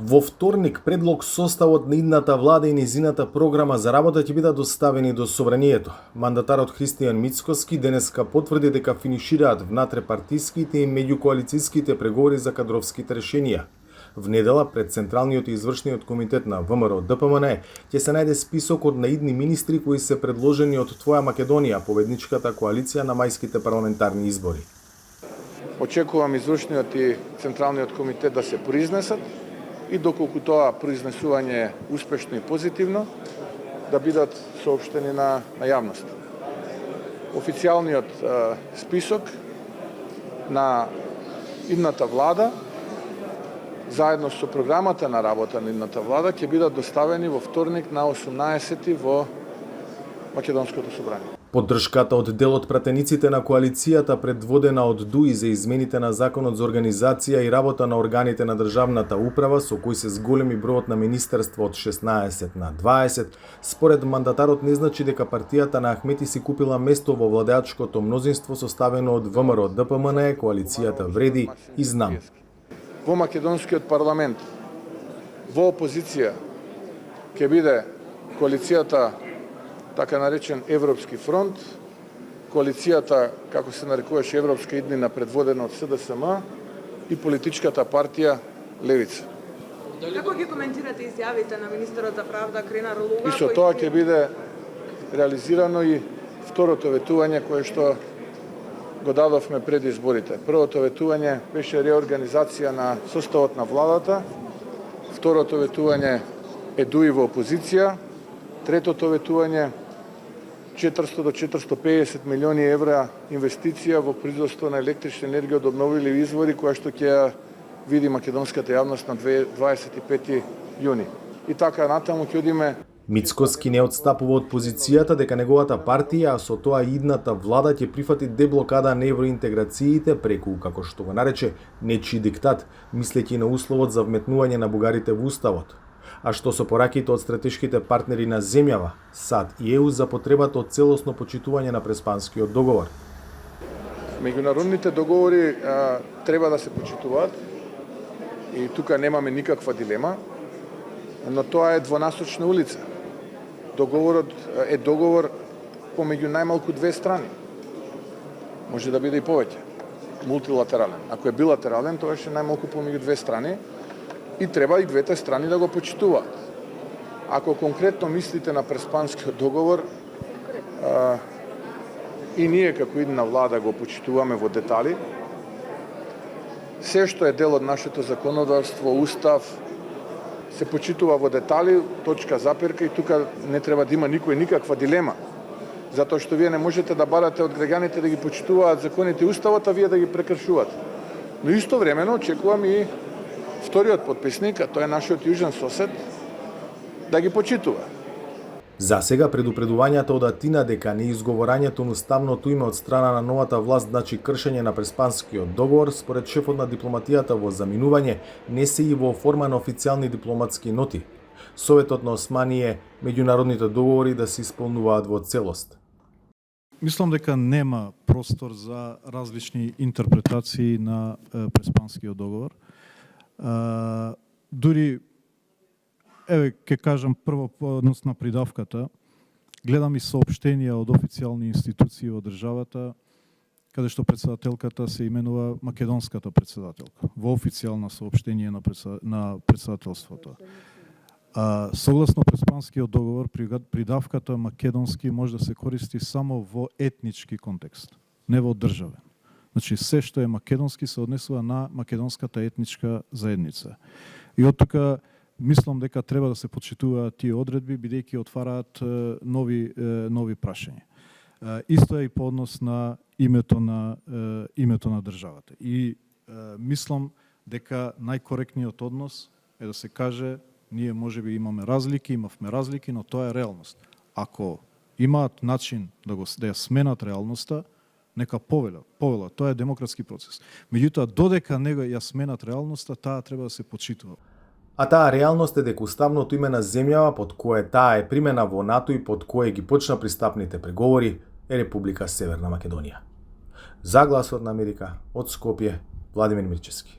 Во вторник предлог составот на идната влада и незината програма за работа ќе бидат доставени до собранието. Мандатарот Христијан Мицкоски денеска потврди дека финишираат внатрепартиските и меѓукоалицијските преговори за кадровските решенија. В недела пред Централниот и извршниот комитет на ВМРО ДПМН ќе се најде списокот на идни министри кои се предложени од Твоја Македонија, победничката коалиција на мајските парламентарни избори. Очекувам извршниот и Централниот комитет да се произнесат и доколку тоа произнесување е успешно и позитивно, да бидат соопштени на јавност. Официјалниот список на идната влада, заедно со програмата на работа на идната влада, ќе бидат доставени во вторник на 18 во Македонското собрание. Поддршката од дел од пратениците на коалицијата предводена од ДУИ за измените на Законот за организација и работа на органите на државната управа, со кој се зголеми бројот на министерства од 16 на 20, според мандатарот не значи дека партијата на Ахмети си купила место во владеачкото мнозинство составено од ВМРО ДПМН, коалицијата Вреди и Знам. Во македонскиот парламент во опозиција ќе биде коалицијата така наречен Европски фронт, коалицијата, како се нарекуваше Европска иднина, предводена од СДСМ и политичката партија Левица. Како ги коментирате изјавите на министерот за правда Крина Ролува? И со тоа ќе биде реализирано и второто ветување кое што го дадовме пред изборите. Првото ветување беше реорганизација на составот на владата, второто ветување е ДУИ во опозиција, третото ветување 400 до 450 милиони евра инвестиција во производство на електрична енергија од обновливи извори, која што ќе види македонската јавност на 25 јуни. И така натаму ќе одиме. Мицкоски не отстапува од позицијата дека неговата партија, а со тоа и идната влада ќе прифати деблокада на евроинтеграциите преку, како што го нарече, нечи диктат, мислејќи на условот за вметнување на бугарите во уставот. А што со пораките од стратешките партнери на земјава, САД и ЕУ за потребата од целосно почитување на Преспанскиот договор. Меѓународните договори треба да се почитуваат и тука немаме никаква дилема, но тоа е двонасочна улица. Договорот е договор помеѓу најмалку две страни. Може да биде и повеќе. Мултилатерален. Ако е билатерален, тоа е најмалку помеѓу две страни. И треба и двете страни да го почитуваат. Ако конкретно мислите на Преспанскиот договор, и ние како идна влада го почитуваме во детали, се што е дел од нашето законодавство, устав, се почитува во детали, точка запирка, и тука не треба да има никој никаква дилема. Затоа што вие не можете да барате од граѓаните да ги почитуваат законите и уставот, а вие да ги прекршувате. Но истовремено очекувам и вториот подписник, а тоа е нашиот јужен сосед, да ги почитува. За сега предупредувањата од Атина дека неизговорањето на уставното име од страна на новата власт значи кршење на Преспанскиот договор, според шефот на дипломатијата во заминување, не се и во форма на официјални дипломатски ноти. Советот на Османи е меѓународните договори да се исполнуваат во целост. Мислам дека нема простор за различни интерпретации на Преспанскиот договор. Дури, ќе кажам прво по однос на придавката, гледам и соопштенија од официјални институции во државата, каде што председателката се именува македонската председателка, во официјално соопштение на председателството. Согласно Преспанскиот договор, придавката македонски може да се користи само во етнички контекст, не во државен. Значи, се што е македонски се однесува на македонската етничка заедница. И од тука мислам дека треба да се почитуваат тие одредби, бидејќи отвараат нови прашања. Исто е и по однос на името на државата. И мислам дека најкоректниот однос е да се каже ние можеби имавме разлики, но тоа е реалност. Ако имаат начин да ја сменат реалноста, нека повела, тоа е демократски процес. Меѓутоа, додека него ја сменат реалноста, таа треба да се почитува. А таа реалност е дека уставното име на земјава под кое таа е примена во НАТО и под кое ги почна пристапните преговори е Република Северна Македонија. За Гласот на Америка, од Скопје, Владимир Мирчевски.